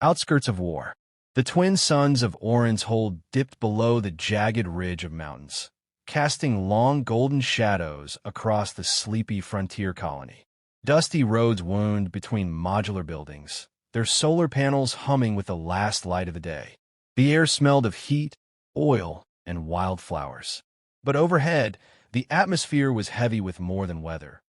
Outskirts of war. The twin suns of Orin's Hold dipped below the jagged ridge of mountains, casting long golden shadows across the sleepy frontier colony. Dusty roads wound between modular buildings, their solar panels humming with the last light of the day. The air smelled of heat, oil, and wildflowers. But overhead, the atmosphere was heavy with more than weather.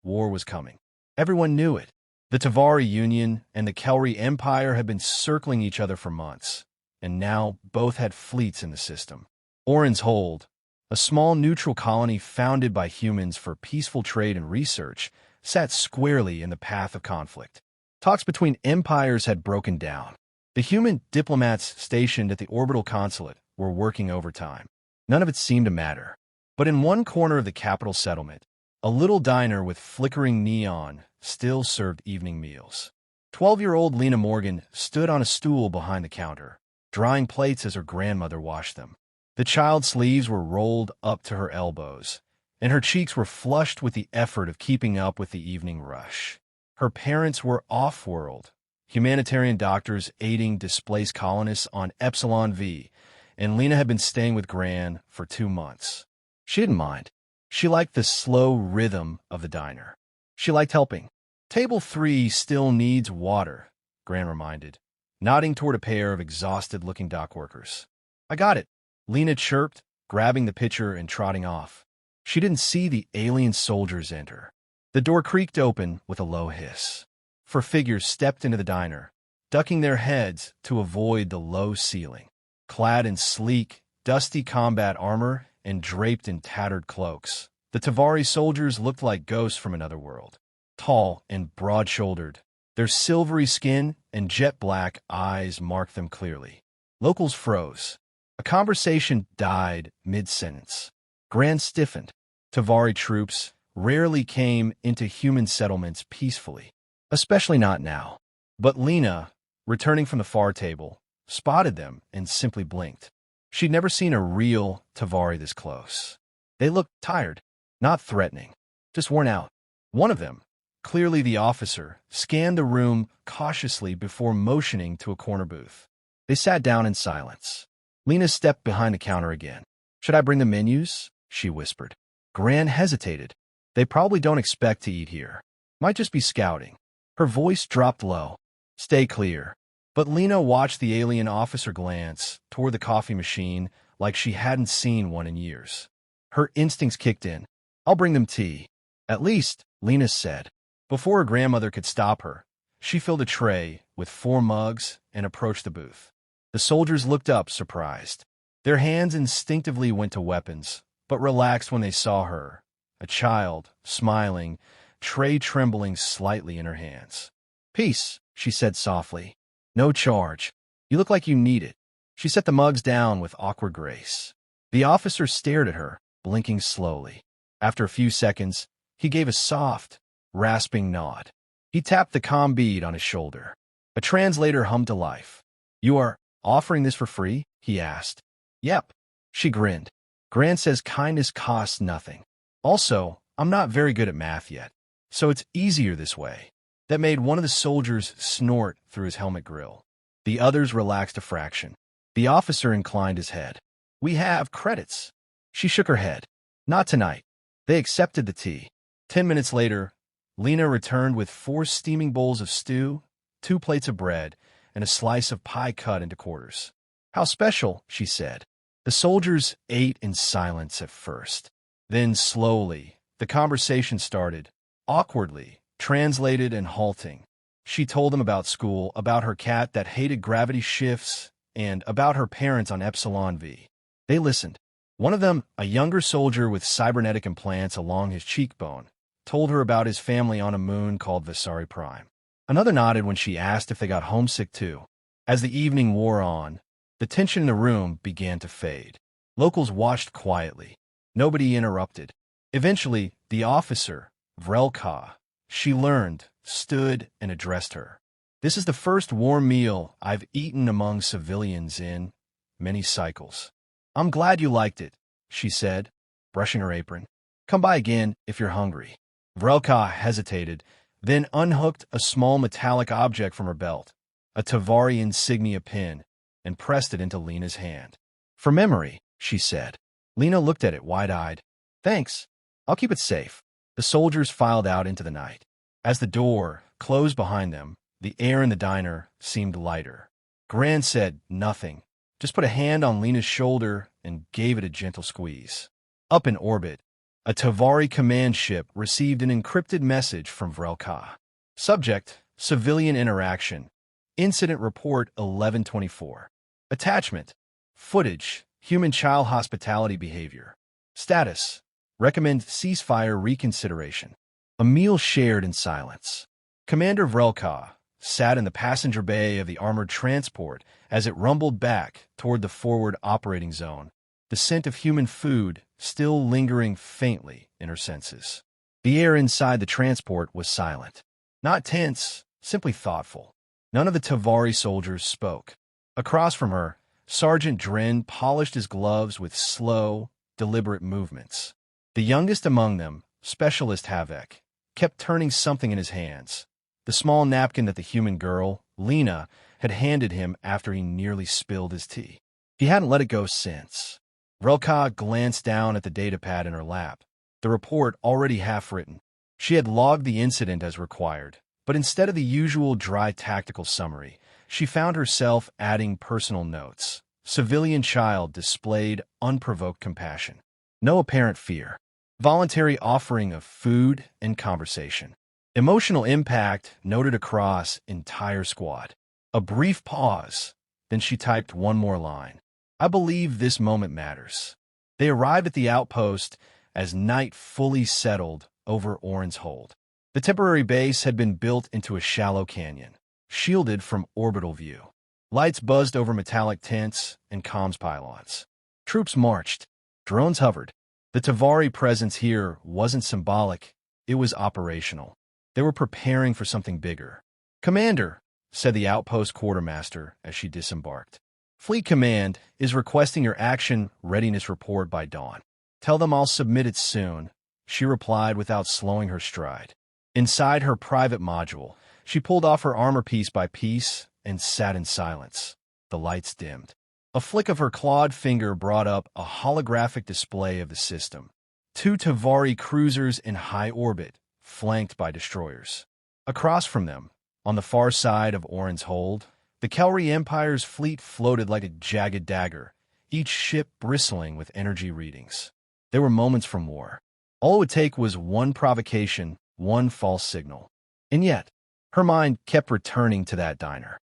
War was coming. Everyone knew it. The Tavari Union and the Kelri Empire had been circling each other for months, and now both had fleets in the system. Orin's Hold, a small neutral colony founded by humans for peaceful trade and research, sat squarely in the path of conflict. Talks between empires had broken down. The human diplomats stationed at the orbital consulate were working overtime. None of it seemed to matter. But in one corner of the capital settlement, a little diner with flickering neon still served evening meals. 12-year-old Lina Morgan stood on a stool behind the counter, drying plates as her grandmother washed them. The child's sleeves were rolled up to her elbows, and her cheeks were flushed with the effort of keeping up with the evening rush. Her parents were off-world, humanitarian doctors aiding displaced colonists on Epsilon V, and Lina had been staying with Gran for 2 months. She didn't mind. She liked the slow rhythm of the diner. She liked helping. Table 3 still needs water, Gran reminded, nodding toward a pair of exhausted-looking dock workers. I got it, Lina chirped, grabbing the pitcher and trotting off. She didn't see the alien soldiers enter. The door creaked open with a low hiss. 4 figures stepped into the diner, ducking their heads to avoid the low ceiling. Clad in sleek, dusty combat armor and draped in tattered cloaks, the Tavari soldiers looked like ghosts from another world. Tall and broad-shouldered, their silvery skin and jet-black eyes marked them clearly. Locals froze. A conversation died mid-sentence. Gran stiffened. Tavari troops rarely came into human settlements peacefully, especially not now. But Lina, returning from the far table, spotted them and simply blinked. She'd never seen a real Tavari this close. They looked tired, not threatening, just worn out. One of them, clearly the officer, scanned the room cautiously before motioning to a corner booth. They sat down in silence. Lina stepped behind the counter again. Should I bring the menus? She whispered. Gran hesitated. They probably don't expect to eat here. Might just be scouting. Her voice dropped low. Stay clear. But Lina watched the alien officer glance toward the coffee machine like she hadn't seen one in years. Her instincts kicked in. I'll bring them tea. At least, Lina said. Before her grandmother could stop her, she filled a tray with 4 mugs and approached the booth. The soldiers looked up, surprised. Their hands instinctively went to weapons, but relaxed when they saw her, a child, smiling, tray trembling slightly in her hands. Peace, she said softly. No charge. You look like you need it. She set the mugs down with awkward grace. The officer stared at her, blinking slowly. After a few seconds, he gave a soft, rasping nod. He tapped the comm bead on his shoulder. A translator hummed to life. You are offering this for free? He asked. Yep. She grinned. Gran says kindness costs nothing. Also, I'm not very good at math yet, so it's easier this way. That made one of the soldiers snort through his helmet grill. The others relaxed a fraction. The officer inclined his head. We have credits. She shook her head. Not tonight. They accepted the tea. 10 minutes later, Lina returned with 4 steaming bowls of stew, 2 plates of bread, and a slice of pie cut into quarters. How special, she said. The soldiers ate in silence at first. Then, slowly, the conversation started, awkwardly, translated and halting. She told them about school, about her cat that hated gravity shifts, and about her parents on Epsilon V. They listened. One of them, a younger soldier with cybernetic implants along his cheekbone, told her about his family on a moon called Visari Prime. Another nodded when she asked if they got homesick too. As the evening wore on, the tension in the room began to fade. Locals watched quietly. Nobody interrupted. Eventually, the officer, Vrelka, she learned, stood and addressed her. This is the first warm meal I've eaten among civilians in many cycles. I'm glad you liked it, she said, brushing her apron. Come by again if you're hungry. Vrelka hesitated, then unhooked a small metallic object from her belt. a Tavari insignia pin, and pressed it into Lina's hand. "For memory," she said. Lina looked at it wide-eyed. "Thanks. I'll keep it safe." The soldiers filed out into the night. As the door closed behind them, the air in the diner seemed lighter. Gran said nothing, just put a hand on Lina's shoulder and gave it a gentle squeeze. Up in orbit, a Tavari command ship received an encrypted message from Vrelka. Subject, civilian interaction. Incident report 1124. Attachment, footage, human child hospitality behavior. Status, recommend ceasefire reconsideration. A meal shared in silence. Commander Vrelka sat in the passenger bay of the armored transport as it rumbled back toward the forward operating zone, the scent of human food still lingering faintly in her senses. The air inside the transport was silent. Not tense, simply thoughtful. None of the Tavari soldiers spoke. Across from her, Sergeant Dren polished his gloves with slow, deliberate movements. The youngest among them, Specialist Havek, kept turning something in his hands, the small napkin that the human girl, Lina, had handed him after he nearly spilled his tea. He hadn't let it go since. Vrelka glanced down at the datapad in her lap, the report already half-written. She had logged the incident as required, but instead of the usual dry tactical summary, she found herself adding personal notes. Civilian child displayed unprovoked compassion. No apparent fear. Voluntary offering of food and conversation. Emotional impact noted across entire squad. A brief pause, then she typed one more line. "I believe this moment matters." They arrived at the outpost as night fully settled over Oren's hold. The temporary base had been built into a shallow canyon, shielded from orbital view. Lights buzzed over metallic tents and comms pylons. Troops marched. Drones hovered. The Tavari presence here wasn't symbolic, it was operational. They were preparing for something bigger. "Commander," said the outpost quartermaster as she disembarked. "Fleet Command is requesting your action readiness report by dawn. Tell them I'll submit it soon," she replied without slowing her stride. Inside her private module, she pulled off her armor piece by piece and sat in silence. The lights dimmed. A flick of her clawed finger brought up a holographic display of the system. 2 Tavari cruisers in high orbit, flanked by destroyers. Across from them, on the far side of Oren's hold, the Kelri Empire's fleet floated like a jagged dagger, each ship bristling with energy readings. They were moments from war. All it would take was one provocation, one false signal. And yet, her mind kept returning to that diner.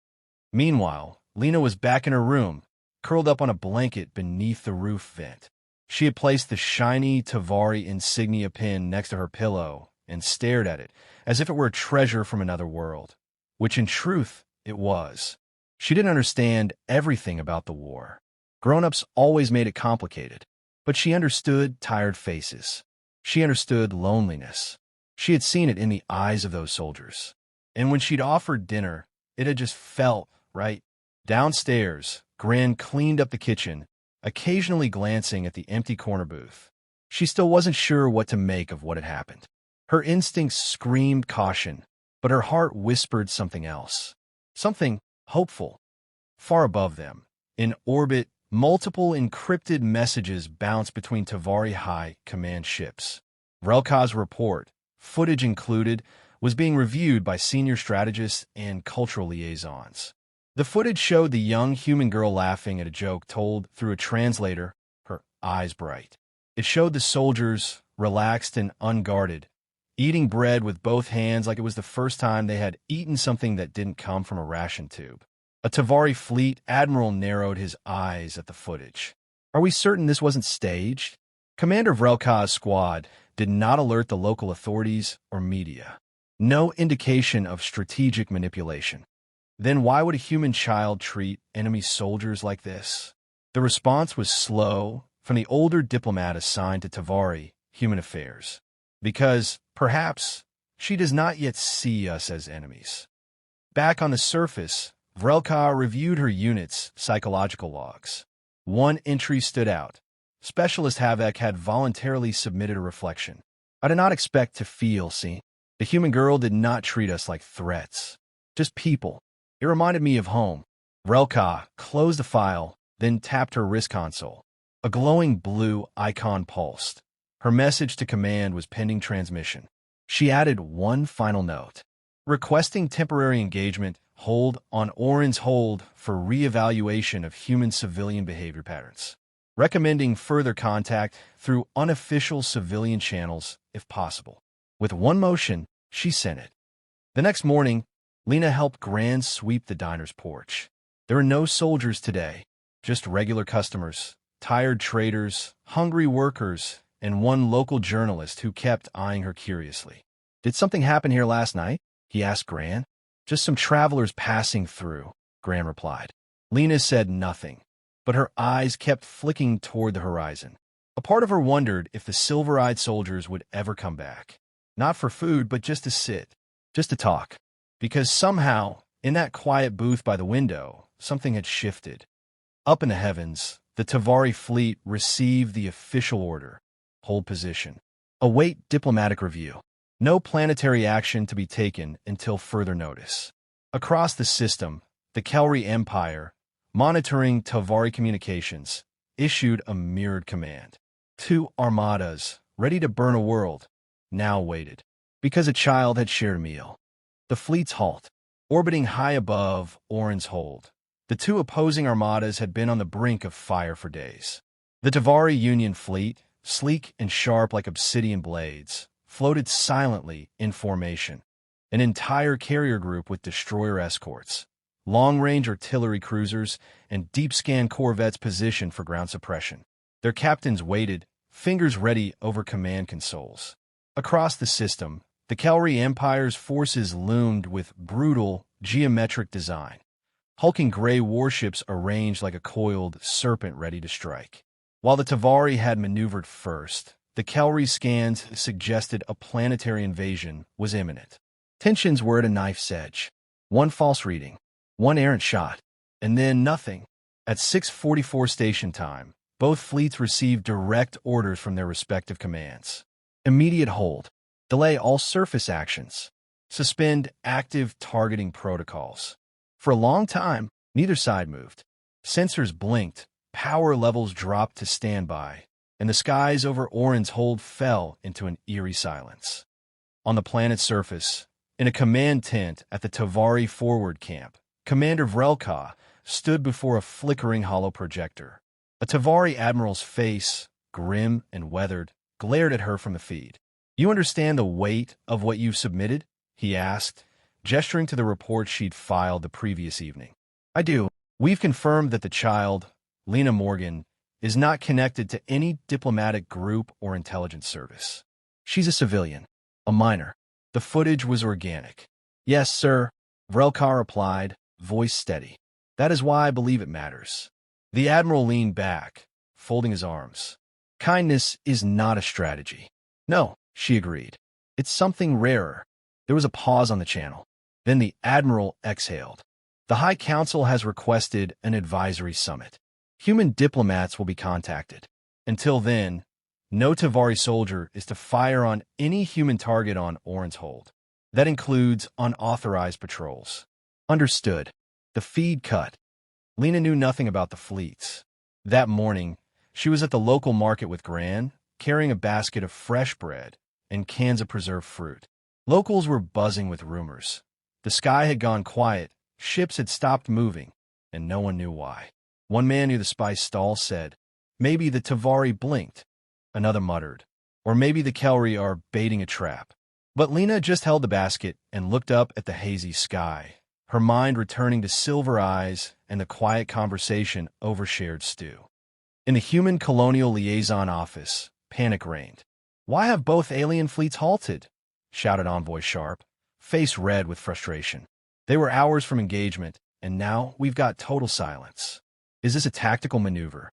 Meanwhile, Lina was back in her room, curled up on a blanket beneath the roof vent. She had placed the shiny Tavari insignia pin next to her pillow and stared at it as if it were a treasure from another world, which in truth it was. She didn't understand everything about the war. Grown-ups always made it complicated, but she understood tired faces. She understood loneliness. She had seen it in the eyes of those soldiers. And when she'd offered dinner, it had just felt right. Downstairs, Gran cleaned up the kitchen, occasionally glancing at the empty corner booth. She still wasn't sure what to make of what had happened. Her instincts screamed caution, but her heart whispered something else. Something hopeful. Far above them, in orbit, multiple encrypted messages bounced between Tavari High command ships. Vrelka's report, footage included, was being reviewed by senior strategists and cultural liaisons. The footage showed the young human girl laughing at a joke told through a translator, her eyes bright. It showed the soldiers, relaxed and unguarded, eating bread with both hands like it was the first time they had eaten something that didn't come from a ration tube. A Tavari fleet admiral narrowed his eyes at the footage. "Are we certain this wasn't staged?" Commander Vrelka's squad did not alert the local authorities or media. No indication of strategic manipulation. Then why would a human child treat enemy soldiers like this? The response was slow from the older diplomat assigned to Tavari Human Affairs. Because, perhaps, she does not yet see us as enemies. Back on the surface, Vrelka reviewed her unit's psychological logs. One entry stood out. Specialist Havek had voluntarily submitted a reflection. "I did not expect to feel seen. The human girl did not treat us like threats. Just people. It reminded me of home. Relka closed the file, then tapped her wrist console. A glowing blue icon pulsed. Her message to command was pending transmission. She added one final note. Requesting temporary engagement, hold on Orin's hold for re-evaluation of human civilian behavior patterns. Recommending further contact through unofficial civilian channels if possible. With one motion, she sent it. The next morning, Lina helped Gran sweep the diner's porch. There were no soldiers today, just regular customers, tired traders, hungry workers, and one local journalist who kept eyeing her curiously. "Did something happen here last night?" he asked Gran. "Just some travelers passing through," Gran replied. Lina said nothing, but her eyes kept flicking toward the horizon. A part of her wondered if the silver-eyed soldiers would ever come back. Not for food, but just to sit, just to talk. Because somehow, in that quiet booth by the window, something had shifted. Up in the heavens, the Tavari fleet received the official order. Hold position. Await diplomatic review. No planetary action to be taken until further notice. Across the system, the Kelri Empire, monitoring Tavari communications, issued a mirrored command. 2 armadas, ready to burn a world, now waited. Because a child had shared a meal. The fleet's halt, orbiting high above Orin's hold. The 2 opposing armadas had been on the brink of fire for days. The Tavari Union fleet, sleek and sharp like obsidian blades, floated silently in formation. An entire carrier group with destroyer escorts, long-range artillery cruisers, and deep-scan corvettes positioned for ground suppression. Their captains waited, fingers ready over command consoles. Across the system, the Kelri Empire's forces loomed with brutal, geometric design. Hulking gray warships arranged like a coiled serpent ready to strike. While the Tavari had maneuvered first, the Kelri scans suggested a planetary invasion was imminent. Tensions were at a knife's edge. One false reading, one errant shot, and then nothing. At 6:44 station time, both fleets received direct orders from their respective commands. Immediate hold. Delay all surface actions. Suspend active targeting protocols. For a long time, neither side moved. Sensors blinked, power levels dropped to standby, and the skies over Orin's hold fell into an eerie silence. On the planet's surface, in a command tent at the Tavari forward camp, Commander Vrelka stood before a flickering hollow projector. A Tavari admiral's face, grim and weathered, glared at her from the feed. "You understand the weight of what you've submitted?" he asked, gesturing to the report she'd filed the previous evening. "I do. We've confirmed that the child, Lina Morgan, is not connected to any diplomatic group or intelligence service. She's a civilian, a minor." The footage was organic. "Yes, sir," Vrelka replied, voice steady. "That is why I believe it matters." The admiral leaned back, folding his arms. "Kindness is not a strategy." "No," she agreed. "It's something rarer." There was a pause on the channel. Then the admiral exhaled. "The High Council has requested an advisory summit. Human diplomats will be contacted. Until then, no Tavari soldier is to fire on any human target on Orin's hold. That includes unauthorized patrols." "Understood." The feed cut. Lina knew nothing about the fleets. That morning, she was at the local market with Gran, carrying a basket of fresh bread and cans of preserved fruit. Locals were buzzing with rumors. The sky had gone quiet, ships had stopped moving, and no one knew why. One man near the spice stall said, "Maybe the Tavari blinked." Another muttered, "Or maybe the Kelri are baiting a trap." But Lina just held the basket and looked up at the hazy sky, her mind returning to silver eyes and the quiet conversation over shared stew. In the Human Colonial Liaison Office, panic reigned. "Why have both alien fleets halted?" shouted Envoy Sharp, face red with frustration. "They were hours from engagement, and now we've got total silence. Is this a tactical maneuver?"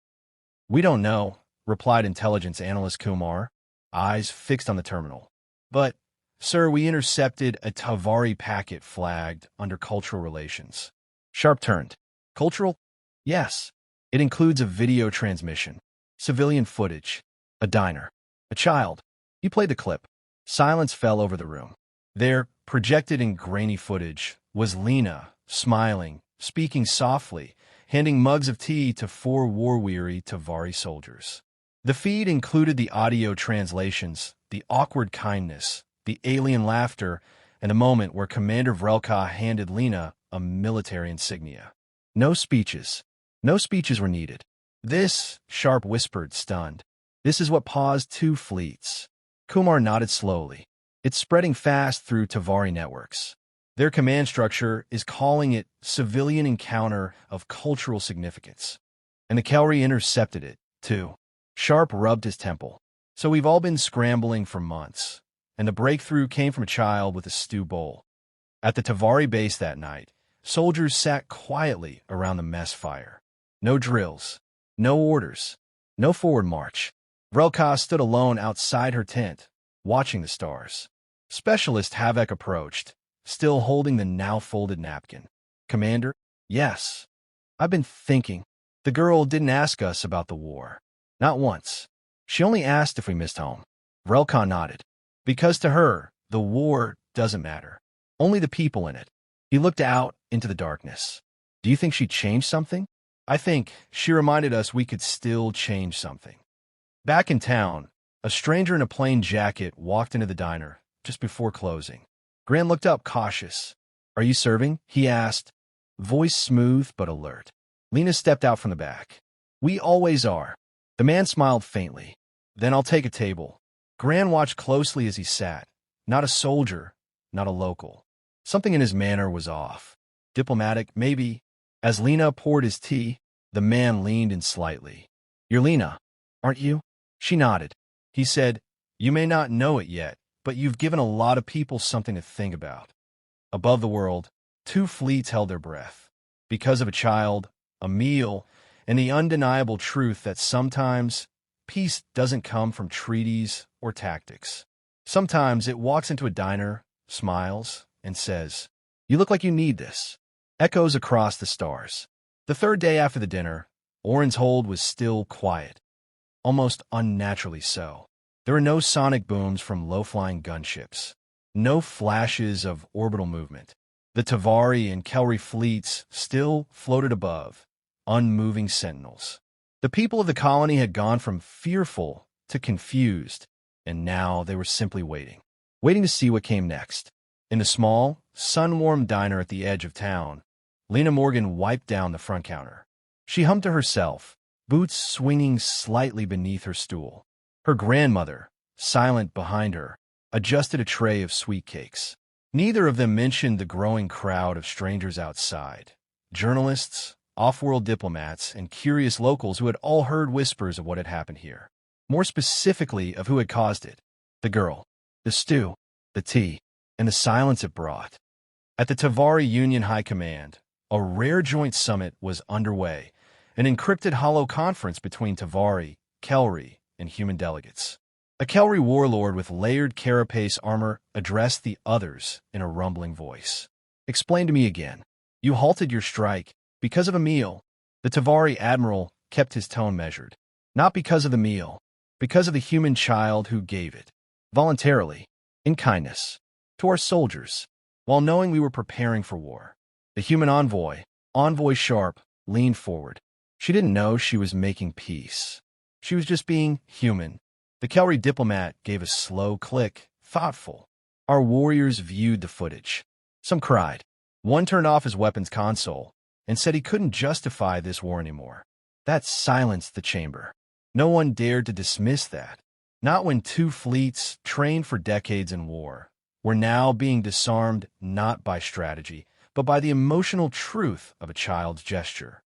"We don't know," replied intelligence analyst Kumar, eyes fixed on the terminal. "But, sir, we intercepted a Tavari packet flagged under cultural relations." Sharp turned. "Cultural?" "Yes. It includes a video transmission, civilian footage, a diner, a child." He played the clip. Silence fell over the room. There, projected in grainy footage, was Lina, smiling, speaking softly, handing mugs of tea to 4 war-weary Tavari soldiers. The feed included the audio translations, the awkward kindness, the alien laughter, and a moment where Commander Vrelka handed Lina a military insignia. No speeches. No speeches were needed. This, Sharp whispered, stunned. This is what paused 2 fleets. Kumar nodded slowly. It's spreading fast through Tavari networks. Their command structure is calling it civilian encounter of cultural significance. And the cavalry intercepted it, too. Sharp rubbed his temple. So we've all been scrambling for months, and the breakthrough came from a child with a stew bowl. At the Tavari base that night, soldiers sat quietly around the mess fire. No drills, no orders, no forward march. Vrelka stood alone outside her tent, watching the stars. Specialist Havek approached, still holding the now-folded napkin. Commander? Yes. I've been thinking. The girl didn't ask us about the war. Not once. She only asked if we missed home. Vrelka nodded. Because to her, the war doesn't matter. Only the people in it. He looked out into the darkness. Do you think she changed something? I think she reminded us we could still change something. Back in town, a stranger in a plain jacket walked into the diner just before closing. Gran looked up, cautious. Are you serving? He asked, voice smooth but alert. Lina stepped out from the back. We always are. The man smiled faintly. Then I'll take a table. Gran watched closely as he sat. Not a soldier, not a local. Something in his manner was off. Diplomatic, maybe. As Lina poured his tea, the man leaned in slightly. You're Lina, aren't you? She nodded. He said, you may not know it yet, but you've given a lot of people something to think about. Above the world, 2 fleets held their breath. Because of a child, a meal, and the undeniable truth that sometimes peace doesn't come from treaties or tactics. Sometimes it walks into a diner, smiles, and says, you look like you need this. Echoes across the stars. The 3rd day after the dinner, Oren's hold was still quiet. Almost unnaturally so. There were no sonic booms from low-flying gunships. No flashes of orbital movement. The Tavari and Kelri fleets still floated above, unmoving sentinels. The people of the colony had gone from fearful to confused, and now they were simply waiting. Waiting to see what came next. In the small, sun-warmed diner at the edge of town, Lina Morgan wiped down the front counter. She hummed to herself, boots swinging slightly beneath her stool. Her grandmother, silent behind her, adjusted a tray of sweet cakes. Neither of them mentioned the growing crowd of strangers outside. Journalists, off-world diplomats, and curious locals who had all heard whispers of what had happened here. More specifically, of who had caused it. The girl, the stew, the tea, and the silence it brought. At the Tavari Union High Command, a rare joint summit was underway, an encrypted hollow conference between Tavari, Kelri, and human delegates. A Kelri warlord with layered carapace armor addressed the others in a rumbling voice. Explain to me again. You halted your strike because of a meal. The Tavari admiral kept his tone measured. Not because of the meal, because of the human child who gave it. Voluntarily, in kindness, to our soldiers, while knowing we were preparing for war. The human envoy, Envoy Sharp, leaned forward. She didn't know she was making peace. She was just being human. The Kelri diplomat gave a slow click, thoughtful. Our warriors viewed the footage. Some cried. One turned off his weapons console and said he couldn't justify this war anymore. That silenced the chamber. No one dared to dismiss that. Not when 2 fleets, trained for decades in war, were now being disarmed not by strategy, but by the emotional truth of a child's gesture.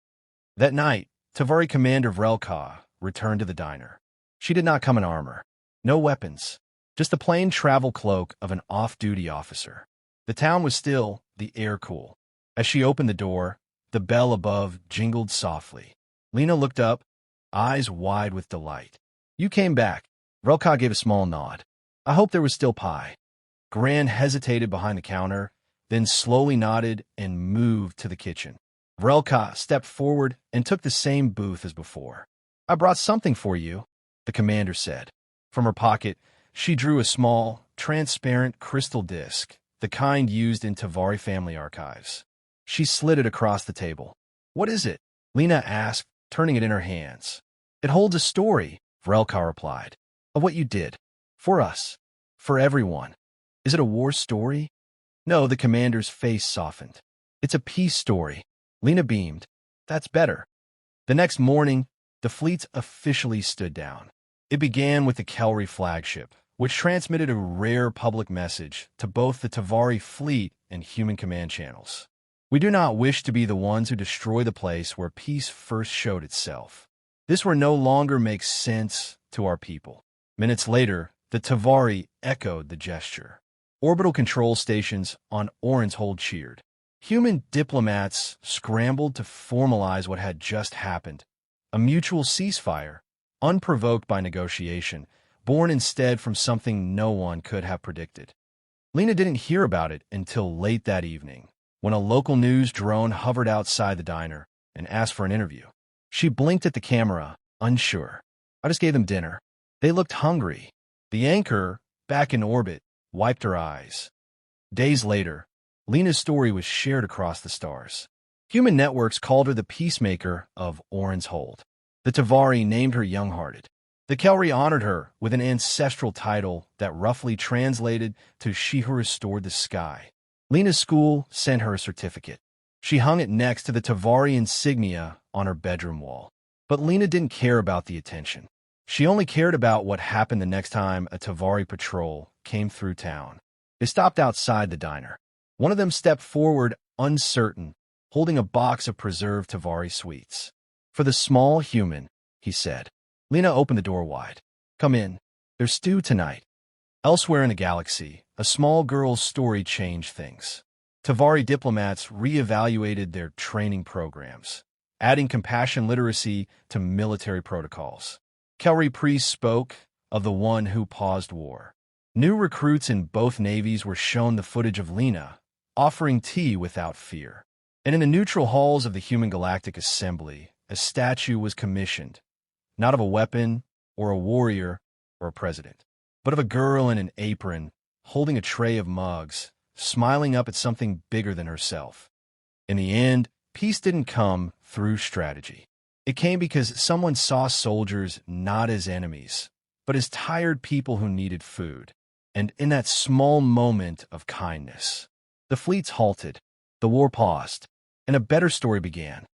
That night, Tavari Commander Vrelka returned to the diner. She did not come in armor. No weapons. Just the plain travel cloak of an off-duty officer. The town was still, the air cool. As she opened the door, the bell above jingled softly. Lina looked up, eyes wide with delight. You came back. Vrelka gave a small nod. I hope there was still pie. Gran hesitated behind the counter, then slowly nodded and moved to the kitchen. Vrelka stepped forward and took the same booth as before. I brought something for you, the commander said. From her pocket, she drew a small, transparent crystal disc, the kind used in Tavari family archives. She slid it across the table. What is it? Lina asked, turning it in her hands. It holds a story, Vrelka replied. Of what you did. For us. For everyone. Is it a war story? No, the commander's face softened. It's a peace story. Lina beamed. That's better. The next morning, the fleets officially stood down. It began with the Kelry flagship, which transmitted a rare public message to both the Tavari fleet and human command channels. We do not wish to be the ones who destroy the place where peace first showed itself. This will no longer make sense to our people. Minutes later, the Tavari echoed the gesture. Orbital control stations on Oran's Hold cheered. Human diplomats scrambled to formalize what had just happened. A mutual ceasefire, unprovoked by negotiation, born instead from something no one could have predicted. Lina didn't hear about it until late that evening, when a local news drone hovered outside the diner and asked for an interview. She blinked at the camera, unsure. I just gave them dinner. They looked hungry. The anchor, back in orbit, wiped her eyes. Days later, Lina's story was shared across the stars. Human networks called her the peacemaker of Oran's Hold. The Tavari named her young-hearted. The Kelry honored her with an ancestral title that roughly translated to she who restored the sky. Lina's school sent her a certificate. She hung it next to the Tavari insignia on her bedroom wall. But Lina didn't care about the attention. She only cared about what happened the next time a Tavari patrol came through town. They stopped outside the diner. One of them stepped forward, uncertain, holding a box of preserved Tavari sweets. For the small human, he said. Lina opened the door wide. Come in. There's stew tonight. Elsewhere in the galaxy, a small girl's story changed things. Tavari diplomats reevaluated their training programs, adding compassion literacy to military protocols. Kelry priests spoke of the one who paused war. New recruits in both navies were shown the footage of Lina, offering tea without fear. And in the neutral halls of the Human Galactic Assembly, a statue was commissioned, not of a weapon or a warrior or a president, but of a girl in an apron, holding a tray of mugs, smiling up at something bigger than herself. In the end, peace didn't come through strategy. It came because someone saw soldiers not as enemies, but as tired people who needed food. And in that small moment of kindness, the fleets halted, the war paused, and a better story began.